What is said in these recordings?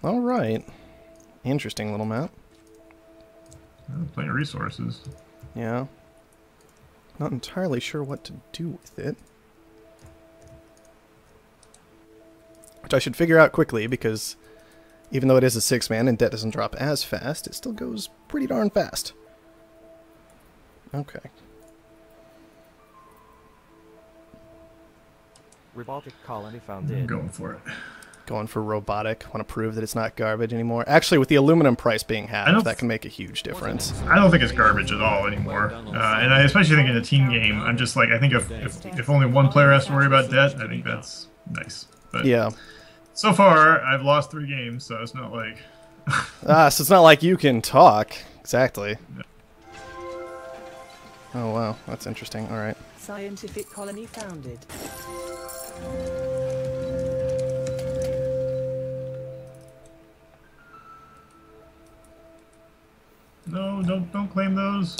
Alright. Interesting little map. Plenty of resources. Yeah. Not entirely sure what to do with it. Which I should figure out quickly, because even though it is a 6-man and debt doesn't drop as fast, it still goes pretty darn fast. Okay. Robotic colony I'm founded. going for it. Going for robotic. Want to prove that it's not garbage anymore. Actually, with the aluminum price being halved, that can make a huge difference. I don't think it's garbage at all anymore. And I especially think in a team game, I'm just like, I think if only one player has to worry about debt, I think that's nice. But yeah. So far, I've lost 3 games, so it's not like... So it's not like you can talk. Exactly. Yeah. Oh, wow. That's interesting. Alright. Scientific colony founded. No, don't claim those.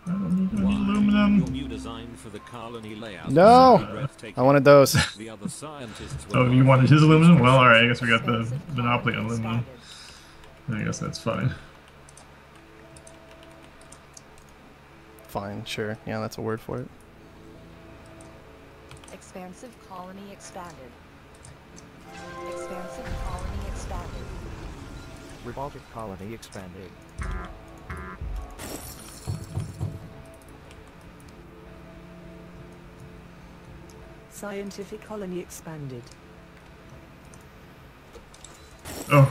I don't need aluminum. New design for the colony layout. No! I wanted those. The other scientists Oh, you wanted his aluminum? Well, alright, I guess we got the monopoly on aluminum. I guess that's fine. Fine, sure. Yeah, that's a word for it. Expansive colony expanded. Expansive colony expanded. Robotic colony expanded. Scientific colony expanded. Oh.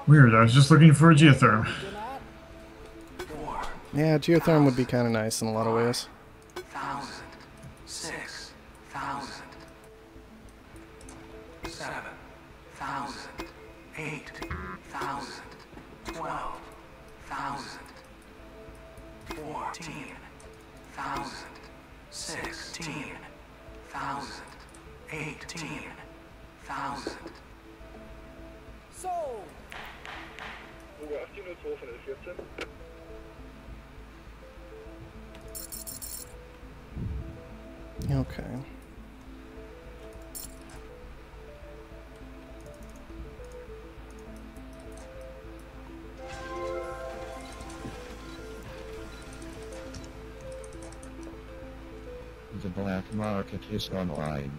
Weird, I was just looking for a geotherm. Yeah, geotherm would be kind of nice in a lot of ways. 1,000, 6,000, 7,000, 8,000, 12,000, 14,000, 16,000, 18,000. Okay. The black market is online.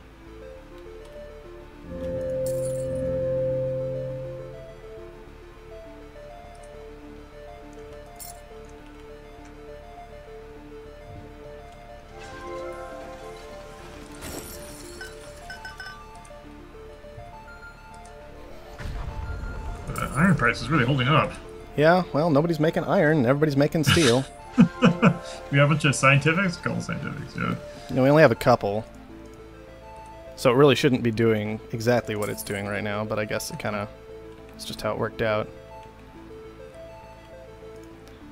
Iron price is really holding up. Yeah, well, nobody's making iron, and everybody's making steel. We have a bunch of scientifics? A couple scientifics, yeah. No, we only have a couple. So it really shouldn't be doing exactly what it's doing right now, but I guess it's just how it worked out.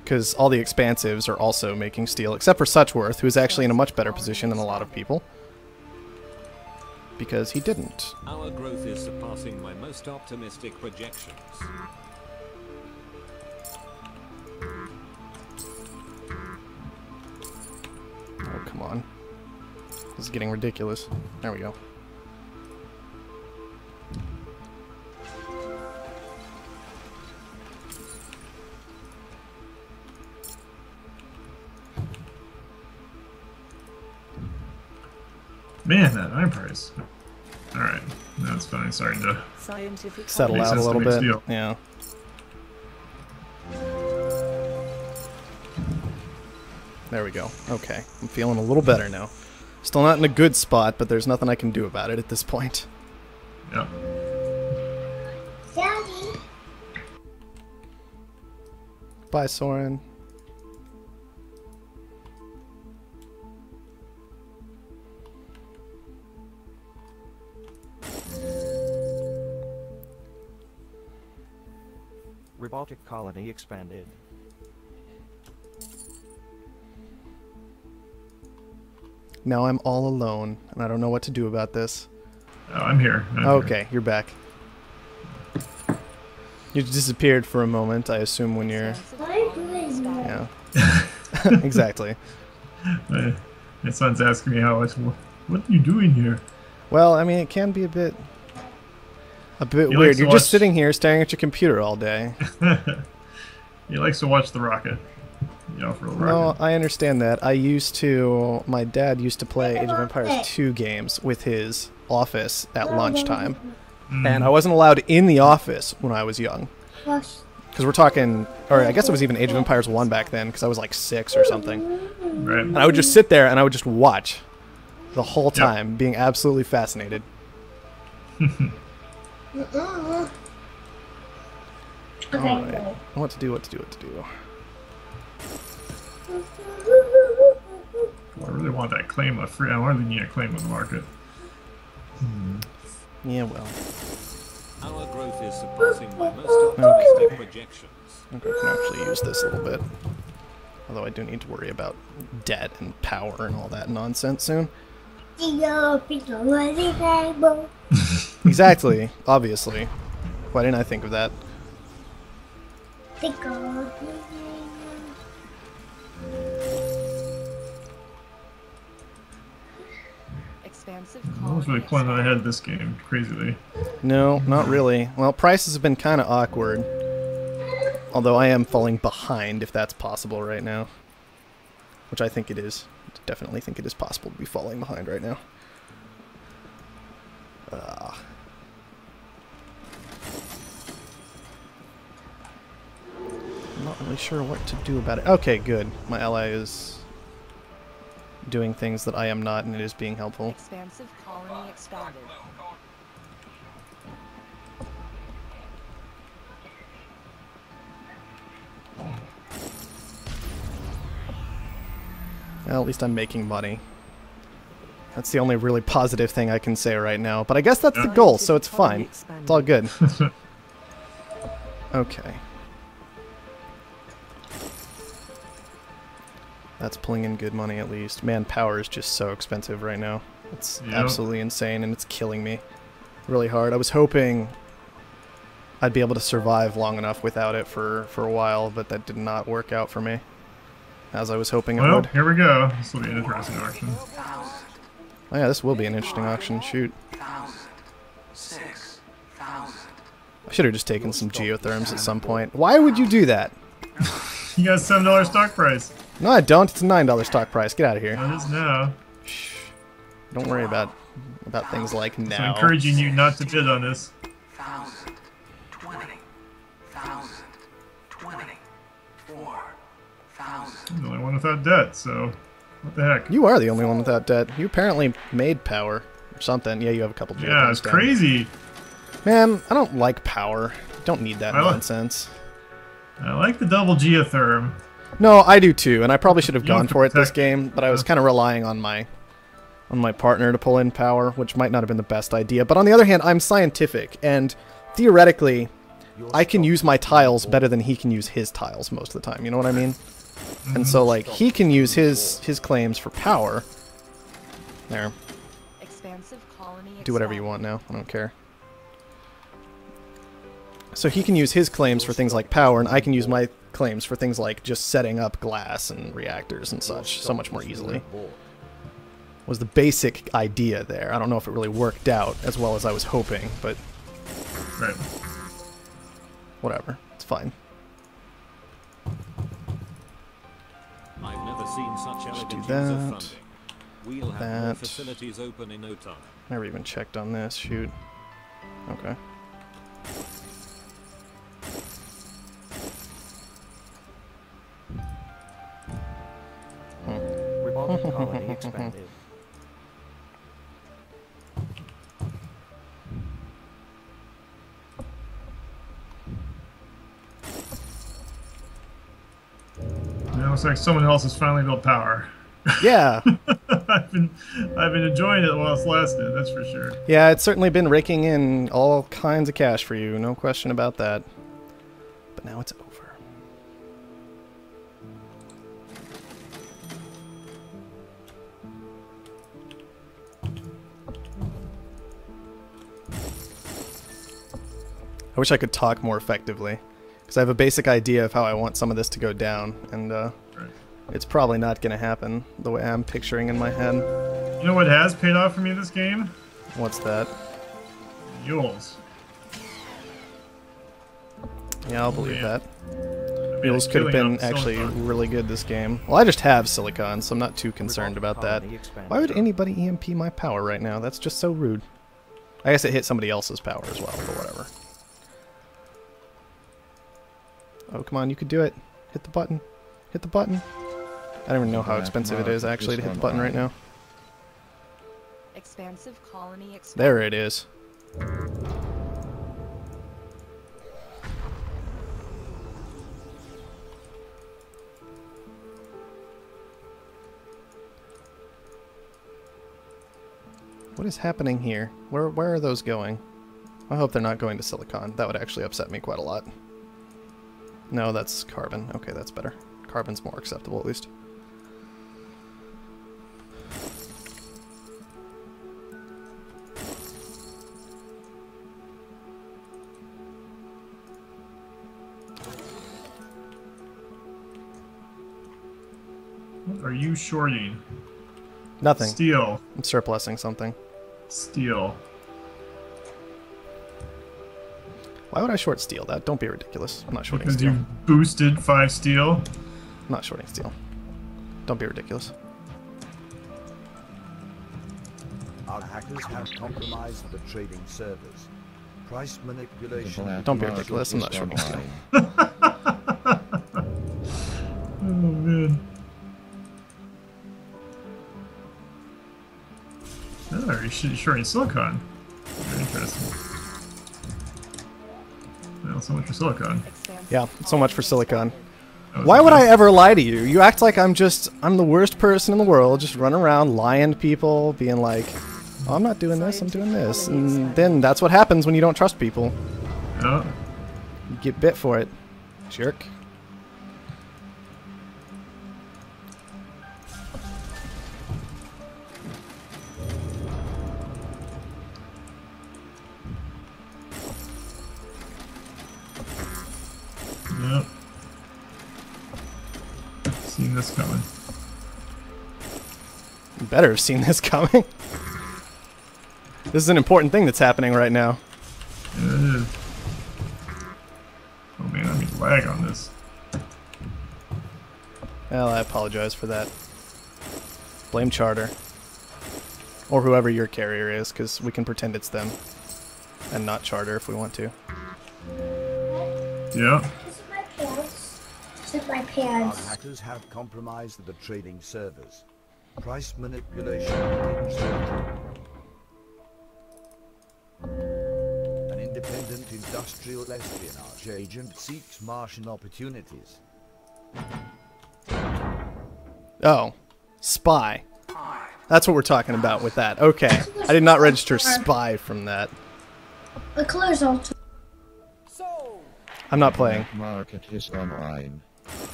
Because all the expansives are also making steel, except for Suchworth, who is actually in a much better position than a lot of people. Because he didn't. Our growth is surpassing my most optimistic projections. Oh, come on. This is getting ridiculous. There we go. Man, that iron price. Alright, that's fine. Sorry to Scientific Settle Makes out a sense to little make bit. steel. Yeah. There we go. Okay. I'm feeling a little better now. Still not in a good spot, but there's nothing I can do about it at this point. Yeah. Daddy. Bye, Soren. Robotic colony expanded. Now I'm all alone, and I don't know what to do about this. Oh, I'm here. Okay, you're back. You disappeared for a moment, I assume, when you're... What are you doing? Yeah. Yeah. Exactly. My son's asking me how I said, what are you doing here? Well, I mean, it can be a bit He weird. likes to You're just watch- sitting here staring at your computer all day. He likes to watch the rocket. The Offworld No, rocket. I understand that. My dad used to play Age of Empires 2 games with his office at lunchtime. And I wasn't allowed in the office when I was young. Because we're talking, or I guess it was even Age of Empires 1 back then, because I was like 6 or something. Right. And I would just sit there and I would just watch the whole time, being absolutely fascinated. Alright. What to do. I really want that claim of free. I really need a claim of the market. Yeah, well. Our growth is surpassing my most optimistic projections. I think I can actually use this a little bit. Although I do need to worry about debt and power and all that nonsense soon. Exactly. Obviously. Why didn't I think of that? Expansive I was really colony pulling ahead of this game, crazily. No, not really. Well, prices have been kind of awkward. Although I am falling behind, if that's possible right now. Which I think it is. Definitely think it is possible to be falling behind right now. I'm not really sure what to do about it. Okay, good. My ally is doing things that I am not, and it is being helpful. Expansive colony expanded. Well, at least I'm making money. That's the only really positive thing I can say right now. But I guess that's the goal, so it's fine. It's all good. Okay. That's pulling in good money at least. Man, power is just so expensive right now. It's absolutely insane, and it's killing me really hard. I was hoping I'd be able to survive long enough without it for a while, but that did not work out for me, as I was hoping it Well, would. here we go. This will be an interesting auction. Oh yeah, this will be an interesting auction. Shoot. 6,000. I should have just taken some geotherms at some point. Why would you do that? You got a $7 stock price. No, I don't. It's a $9 stock price. Get out of here. It is now. Shh. Don't worry about things like So I'm now. encouraging you not to bid on this. 1,000. 20,000. 24,000. I'm the only one without debt, so what the heck? You are the only one without debt. You apparently made power or something. Yeah, you have a couple geotherms Yeah, it's down. crazy. Man, I don't like power. Don't need that I like- nonsense. I like the double geotherm. No, I do too, and I probably should have You don't gone have to for it this protect- game, but I was kind of relying on my partner to pull in power, which might not have been the best idea. But on the other hand, I'm scientific, and theoretically, I can use my tiles better than he can use his tiles most of the time. You know what I mean? And so, like, he can use his claims for power. There. Expansive colony Do whatever you want now. I don't care. So he can use his claims for things like power, and I can use my claims for things like just setting up glass and reactors and such so much more easily. Was the basic idea there. I don't know if it really worked out as well as I was hoping, but Right. whatever. It's fine. I've never seen such elegant do use of that. funding. We'll have more That. facilities open in no time. Never even checked on this. Shoot. Okay. Revolting colony expanded. It looks like someone else has finally built power. Yeah. I've been enjoying it while it's lasted, that's for sure. Yeah, it's certainly been raking in all kinds of cash for you. No question about that. But now it's over. I wish I could talk more effectively, because Because I have a basic idea of how I want some of this to go down, and it's probably not going to happen the way I'm picturing in my head. You know what has paid off for me this game? What's that? Mules. Yeah, I'll believe Yeah. that. Mules could have killing been them actually silicon. really good this game. Well, I just have silicon, so I'm not too concerned about that. Why would anybody EMP my power right now? That's just so rude. I guess it hit somebody else's power as well, but whatever. Oh, come on, you could do it. Hit the button. Hit the button. I don't even know how expensive it is actually to hit the button right now. Expansive colony expanded. There it is. What is happening here? Where are those going? I hope they're not going to silicon. That would actually upset me quite a lot. No, that's carbon. Okay, that's better. Carbon's more acceptable, at least. What are you shorting? Nothing. Steel. I'm surplusing something. Steel. Why would I short steel? That don't be ridiculous. I'm not shorting Because steel. you boosted 5 steel. I'm not shorting steel. Don't be ridiculous. Our hackers have compromised the trading servers. Price manipulation. Don't be ridiculous. I'm not shorting steel. Oh man. Oh, you're shorting silicon. Very interesting. Well, so much for silicon. Yeah, so much for silicon. That was Why would I nice. ever lie to you? You act like I'm the worst person in the world, just running around lying to people, being like, oh, I'm not doing this, I'm doing this. And then that's what happens when you don't trust people. Oh, You get bit for it. Jerk. yep. Seen this coming. You better have seen this coming. This is an important thing that's happening right now. Yeah, it is. Oh man, I need lag on this. Well, I apologize for that. Blame Charter. Or whoever your carrier is, because we can pretend it's them. And not Charter if we want to. Yeah. This is my pants. This is my Our pants. hackers have compromised the trading servers. Price manipulation detected. An independent industrial espionage agent seeks Martian opportunities. Oh. Spy. That's what we're talking about with that. Okay. I did not register spy from that. The colors also. I'm not playing. Market is online.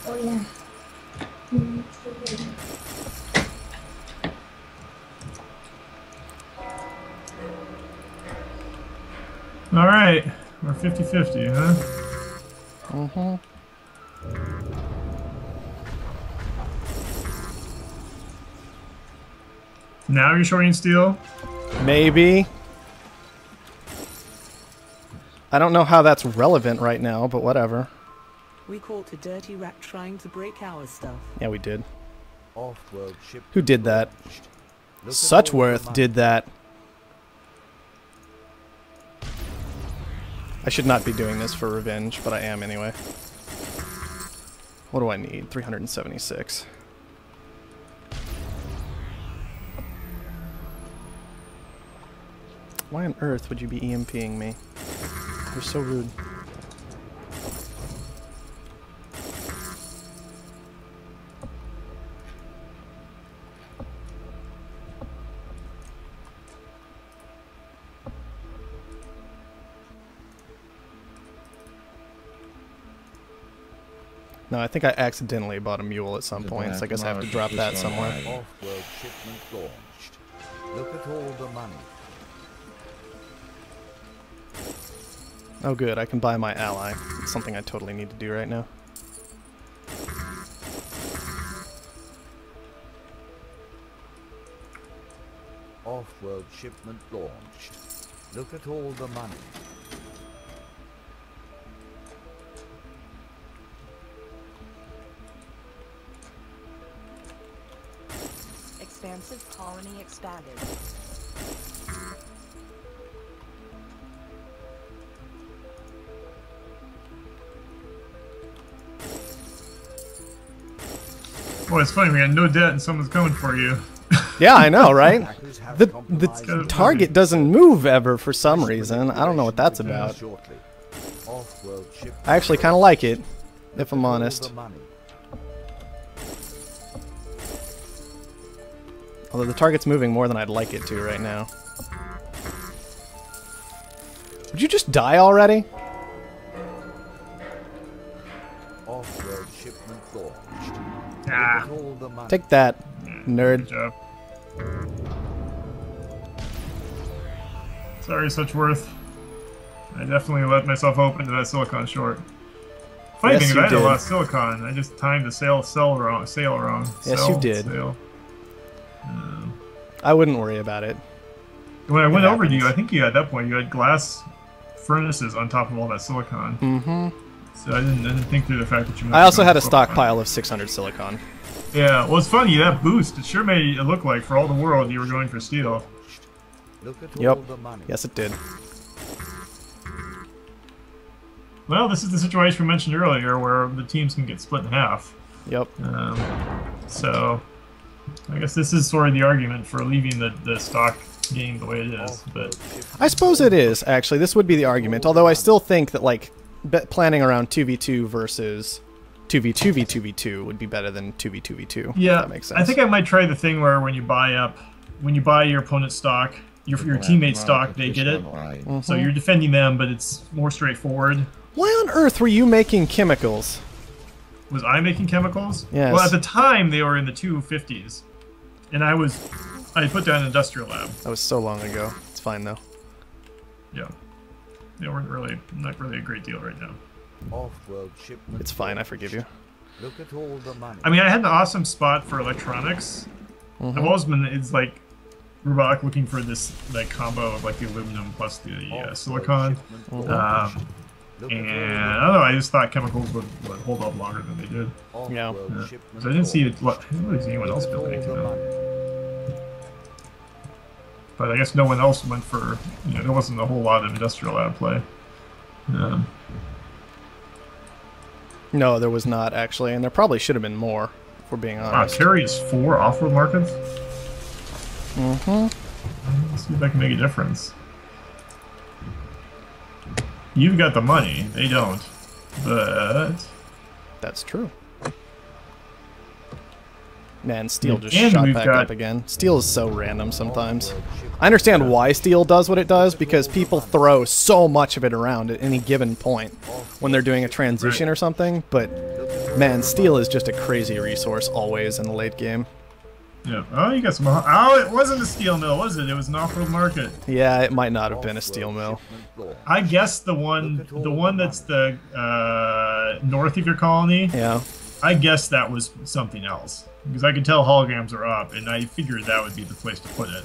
Oh yeah. Alright. We're 50-50, huh? Mm-hmm. Now you're shorting steel? Maybe. I don't know how that's relevant right now, but whatever. We caught a dirty rat trying to break our stuff. Yeah, we did. Offworld ship. Who did that? launched. Look at all the Suchworth money. did that. I should not be doing this for revenge, but I am anyway. What do I need? 376. Why on earth would you be EMPing me? You're so rude. No, I think I accidentally bought a mule at some point, so I guess I have to drop that somewhere. Offworld shipment launched. Look at all the money. Oh good, I can buy my ally. It's something I totally need to do right now. Offworld shipment launched. Look at all the money. Expansive colony expanded. Boy, it's funny, we got no debt and someone's coming for you. Yeah, I know, right? Attackers have The compromised target doesn't move ever for some reason. I don't know what that's about. shortly. Offworld shipment I actually kind of like it, if I'm honest. all the money. Although the target's moving more than I'd like it to right now. Would you just die already? Offworld shipment launched. Ah, Look at all the money. Take that, good nerd. job. Sorry, Suchworth. I definitely let myself open to that silicon short. Funny Yes, thing is, you I had a did. lot of silicon. I just timed the sail wrong. Yes, you did. Sail. I wouldn't worry about it. When I went over to you, happens. I think at that point you had glass furnaces on top of all that silicon. Mm-hmm. So I didn't think through the fact that you. I also had a stockpile of 600 silicon. Yeah, well, it's funny that boost. It sure made it look like for all the world you were going for steel. Look at all Yep. the money. Yes, it did. Well, this is the situation we mentioned earlier, where the teams can get split in half. Yep. So, I guess this is sort of the argument for leaving the stock game the way it is. But I suppose it is, actually. This would be the argument. Although I still think that, like, planning around 2v2 versus 2v2v2v2 would be better than 2v2v2. yeah, If that makes sense. I think I might try the thing where when you buy your opponent's stock, your teammate's stock, they get it. Online. So you're defending them, but it's more straightforward. Why on earth were you making chemicals? Was I making chemicals? Yes. Well, at the time they were in the 250s, and I put down an industrial lab. That was so long ago. It's fine, though. Yeah, they weren't not really a great deal right now. Offworld shipment. It's fine, I forgive you. Look at all the money. I mean, I had an awesome spot for electronics. I've always been, it's like robotic looking for this like combo of like the aluminum plus the silicon. And I don't know, I just thought chemicals would hold up longer than they did. Yeah. So I didn't see it. I didn't really see anyone else building anything though. But I guess no one else went for. There wasn't a whole lot of industrial lab play. No, there was not, actually. And there probably should have been more, if we're being honest. Carries 4 off-road markets. Mm-hmm. Let's see if I can make a difference. You've got the money, they don't. But That's true. Man, steel just And shot we've back got- up again. Steel is so random sometimes. I understand why steel does what it does, because people throw so much of it around at any given point when they're doing a transition or something, but man, steel is just a crazy resource always in the late game. yeah. Oh, you got some. Oh, it wasn't a steel mill, was it? It was an off-road market. Yeah, it might not have been a steel mill. I guess the one that's the north of your colony. Yeah. I guess that was something else because I could tell holograms are up, and I figured that would be the place to put it.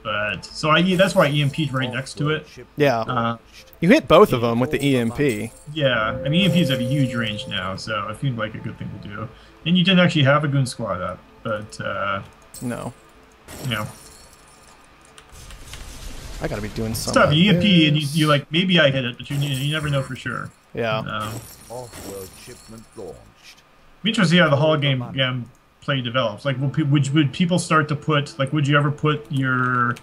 But so that's why I EMP'd right next to it. Yeah. You hit both of them with the EMP. Yeah, I mean EMPs have a huge range now, so it seemed like a good thing to do. And you didn't actually have a goon squad up, but No. you I gotta be doing something. stuff. You like EMP and this. you like maybe I hit it, but you never know for sure. Yeah. Offworld shipment launched. Be interesting to see how the hologram play develops. Like, would people start to put like? Would you ever put your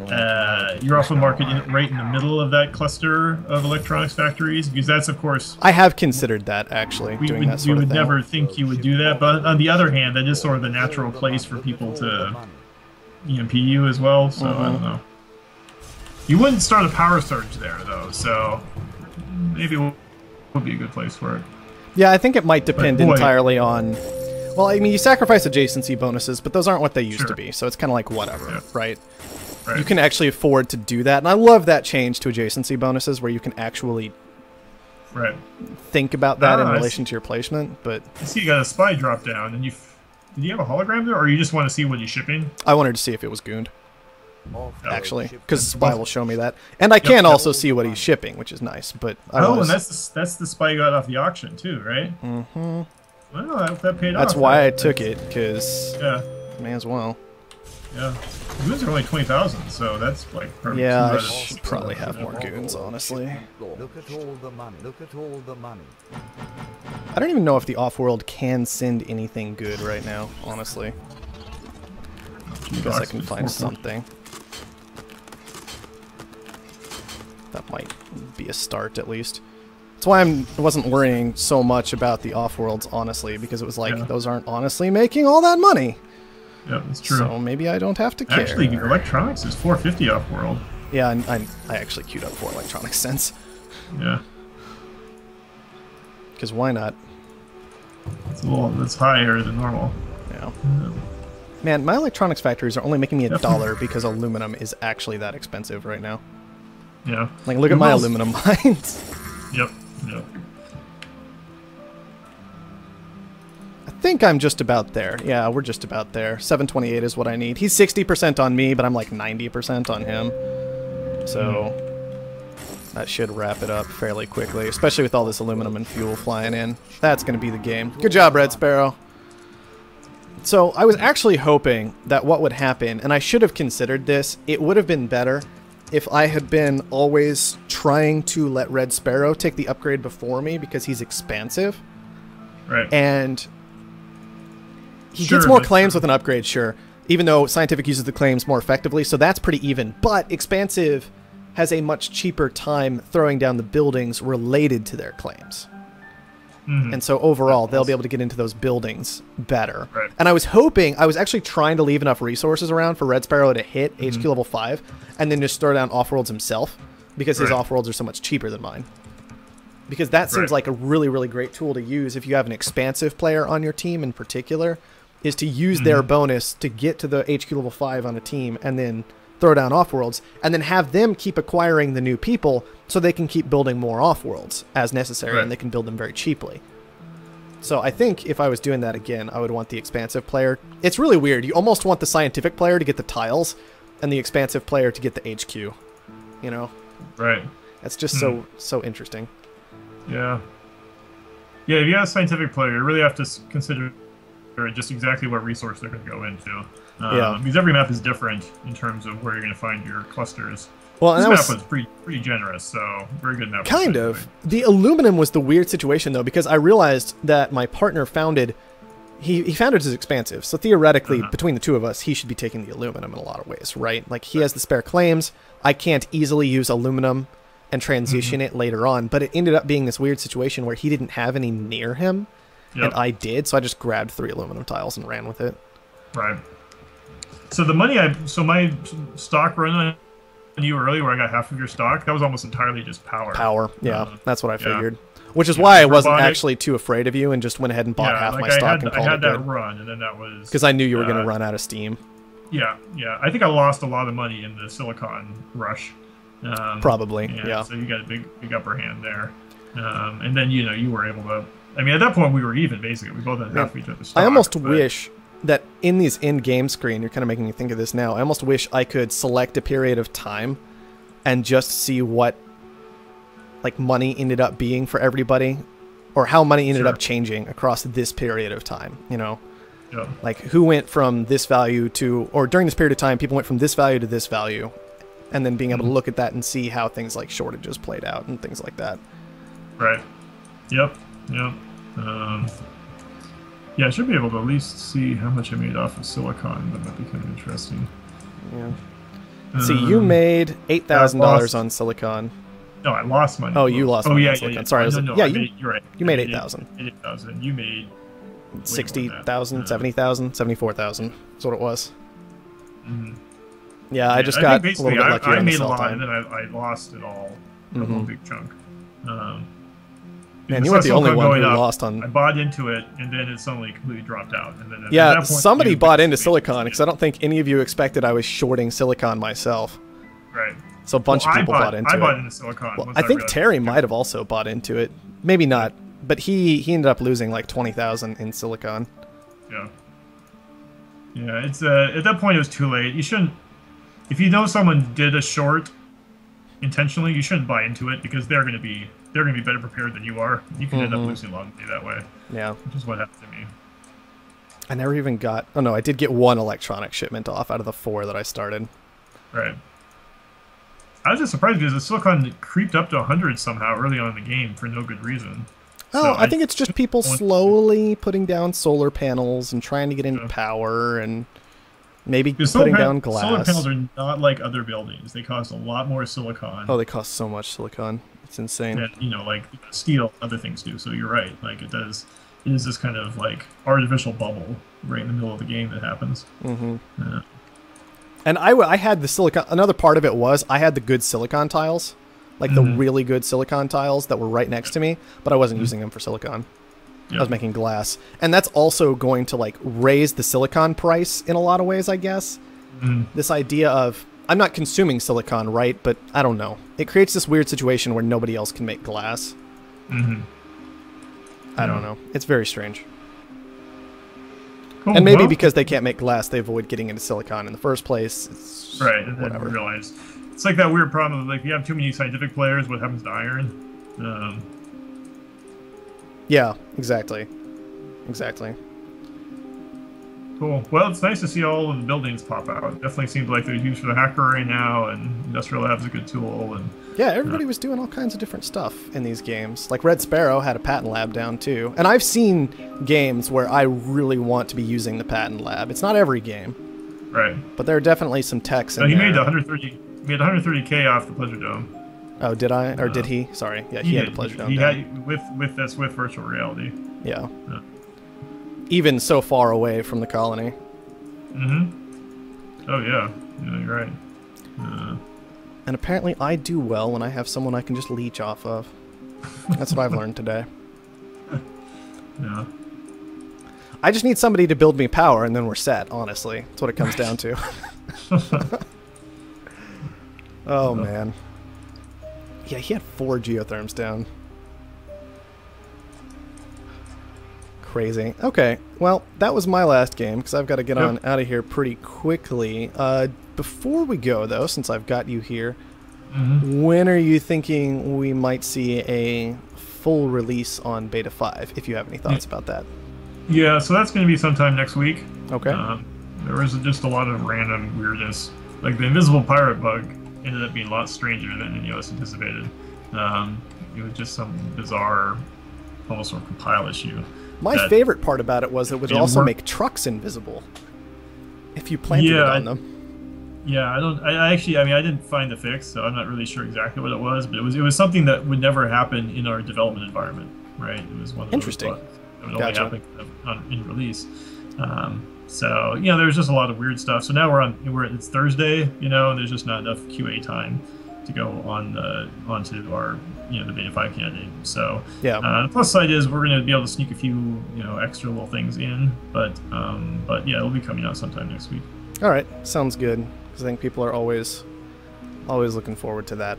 off-road market right in the middle of that cluster of electronics factories? Because that's of course I have considered that, actually, we doing that would sort of thing. never think you would do that. But on the other hand, that is sort of the natural place for people to EMP you as well. So I don't know. You wouldn't start a power surge there though, so maybe it would be a good place for it. Yeah, I think it might depend boy. entirely on... Well, I mean, you sacrifice adjacency bonuses, but those aren't what they used to Sure. be, so it's kind of like whatever, Yeah. right? Right. you can actually afford to do that. And I love that change to adjacency bonuses where you can actually Right. think about that in I relation to your placement. But I see you got a spy drop down, and did you have a hologram there, or you just want to see what he's shipping? I wanted to see if it was gooned, actually, because Spy Well- will show me that. And I can also see what he's shipping, which is nice. But I Oh, was, and that's the spy you got off the auction too, right? Mhm. Well, that paid That's off. why I took it, because Yeah. may as well. Yeah. Goons are only 20,000, so that's like probably Yeah, two I out of- should probably have more goons, honestly. Look at all the money. Look at all the money. I don't even know if the Offworld can send anything good right now, honestly. I guess I can find something. That might be a start, at least. That's why I wasn't worrying so much about the Offworlds, honestly, because it was like, Yeah. those aren't honestly making all that money. Yeah, that's true. So maybe I don't have to care. Actually, electronics is 450 off world. Yeah, I actually queued up for electronic sense. Yeah. Because why not? It's higher than normal. Yeah. Man, my electronics factories are only making me $1 because aluminum is actually that expensive right now. Yeah. Like, look at my aluminum mines. Yep. Yep. I think I'm just about there. Yeah, we're just about there. 728 is what I need. He's 60% on me, but I'm like 90% on him. So that should wrap it up fairly quickly, especially with all this aluminum and fuel flying in. That's going to be the game. Good job, Red Sparrow. So I was actually hoping that what would happen, and I should have considered this, it would have been better if I had been always trying to let Red Sparrow take the upgrade before me because he's expansive. Right. And he Sure, gets more but- claims with an upgrade, sure. Even though Scientific uses the claims more effectively, so that's pretty even. But Expansive has a much cheaper time throwing down the buildings related to their claims. Mhm. And so overall, they'll be able to get into those buildings better. Right. And I was hoping, I was actually trying to leave enough resources around for Red Sparrow to hit Mm-hmm. HQ level 5, and then just throw down Offworlds himself, because his Right. Offworlds are so much cheaper than mine. Because that seems Right. like a really, really great tool to use if you have an expansive player on your team in particular, is to use Mm-hmm. their bonus to get to the HQ level 5 on a team, and then throw down Offworlds, and then have them keep acquiring the new people so they can keep building more Offworlds as necessary, Right. and they can build them very cheaply. So I think if I was doing that again, I would want the expansive player. It's really weird. You almost want the scientific player to get the tiles, and the expansive player to get the HQ. You know? Right. That's just so interesting. Yeah. Yeah, if you have a scientific player, you really have to consider just exactly what resource they're going to go into. Yeah. Because every map is different in terms of where you're going to find your clusters. Well, and This that map was was pretty generous, so very good map. kind of. The aluminum was the weird situation, though, because I realized that my partner founded... He founded his expansive, so theoretically, between the two of us, he should be taking the aluminum in a lot of ways, right? Like, he has the spare claims. I can't easily use aluminum and transition it later on, but it ended up being this weird situation where he didn't have any near him, and I did, so I just grabbed 3 aluminum tiles and ran with it. Right. So the money my stock run on you earlier, where I got half of your stock, that was almost entirely just power. Power, yeah, that's what I yeah. figured. Which is why I wasn't Robotic- actually too afraid of you and just went ahead and bought half like my stock and I called had it that good. run, and then that was Because I knew you were going to run out of steam. Yeah, yeah. I think I lost a lot of money in the silicon rush. Probably, yeah. So you got a big upper hand there, and then you were able to. I mean, at that point we were even basically. We both had half each other's stock. I almost but- wish that in these in-game screen, you're kind of making me think of this now. I almost wish I could select a period of time and just see what like money ended up being for everybody, or how money ended up changing across this period of time. You know, Yeah. like who went from this value to, or during this period of time, people went from this value to this value, and then being able to look at that and see how things like shortages played out and things like that. Right. Yep. Yep. Yeah, I should be able to at least see how much I made off of silicon. That might be kind of interesting. Yeah. See, you made $8,000 on silicon. No, I lost money. Oh, you lost money on silicon. Yeah. Sorry, I was No, like, yeah, you're right. You made 8,000. 8,000. You made 60,000, 70,000, 74,000. That's what it was. Mhm. Yeah, I just I got think a little bit luckier I on the made a sell lot, time. and then I lost it all. A whole big chunk. Man, you weren't the only one who lost I on... bought into it, and then it suddenly completely dropped out. And then at Yeah, that point, somebody you bought into basically- silicon, because I don't think any of you expected I was shorting silicon myself. Right. So a bunch of people bought into it. I bought into silicon. Well, once I think realized- Terry might have also bought into it. Maybe not, but he ended up losing like 20,000 in silicon. Yeah. Yeah, it's at that point it was too late. You shouldn't. If you know someone did a short intentionally, you shouldn't buy into it because they're gonna be better prepared than you are. You can end up losing a lot of money that way. Yeah. Which is what happened to me. I never even got... Oh no, I did get one electronic shipment off out of the 4 that I started. Right. I was just surprised because the silicon creeped up to 100 somehow early on in the game for no good reason. Oh, So I think it's just people slowly putting down solar panels and trying to get into Yeah. power and maybe Because putting down glass. Solar panels are not like other buildings. They cost a lot more silicon. Oh, they cost so much silicon. It's insane. than, like steel, other things do. So you're right. Like it does. It is this kind of like artificial bubble right in the middle of the game that happens. Mm-hmm. And I had the silicon... Another part of it was I had the good silicon tiles. Like the really good silicon tiles that were right next to me, but I wasn't using them for silicon. I was making glass. And that's also going to like raise the silicon price in a lot of ways, I guess. This idea of, I'm not consuming silicon, right? But I don't know. It creates this weird situation where nobody else can make glass. I don't know. It's very strange. Cool. And maybe Well, because they can't make glass, they avoid getting into silicon in the first place. It's right, and then whatever. realize it's like that weird problem of like if you have too many scientific players, what happens to iron? Yeah, exactly. Exactly. Cool. Well, it's nice to see all of the buildings pop out. It definitely seems like they're used for the hacker right now, and Industrial Lab's a good tool. And Yeah, everybody was doing all kinds of different stuff in these games. Like Red Sparrow had a patent lab down too. And I've seen games where I really want to be using the patent lab. It's not every game, right. but there are definitely some techs in So he there. made 130K off the Pleasure Dome. Oh, did I? Or did he? Sorry. Yeah, he had the Pleasure Dome He down. had with virtual reality. Yeah. Yeah. Even so far away from the colony. Oh yeah. Yeah, you're right. And apparently I do well when I have someone I can just leech off of. That's what I've learned today. Yeah. I just need somebody to build me power and then we're set, honestly. That's what it comes down to. Oh, man. Yeah, he had 4 geotherms down. Crazy. Okay, well, that was my last game, because I've got to get on out of here pretty quickly. Before we go, though, since I've got you here, when are you thinking we might see a full release on Beta 5, if you have any thoughts about that? Yeah, so that's going to be sometime next week. Okay. There was just a lot of random weirdness. Like the invisible pirate bug ended up being a lot stranger than any of us anticipated. It was just some bizarre, almost sort of compile issue. My favorite part about it was it would also make trucks invisible if you planted it on them. Yeah, I didn't find the fix, so I'm not really sure exactly what it was, but it was something that would never happen in our development environment, right? It was one of those Interesting. bugs that would only happen in release. So there's just a lot of weird stuff. So now it's Thursday, and there's just not enough QA time to go onto our the Beta 5 candidate. So the plus side is we're going to be able to sneak a few extra little things in, but yeah, it'll be coming out sometime next week. All right, sounds good, because I think people are always looking forward to that.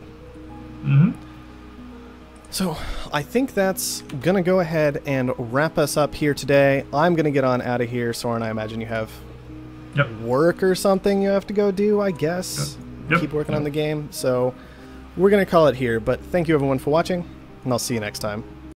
So I think that's going to go ahead and wrap us up here today. I'm going to get on out of here. Soren, I imagine you have work or something you have to go do, I guess. Keep working on the game. So we're going to call it here, but thank you everyone for watching, and I'll see you next time.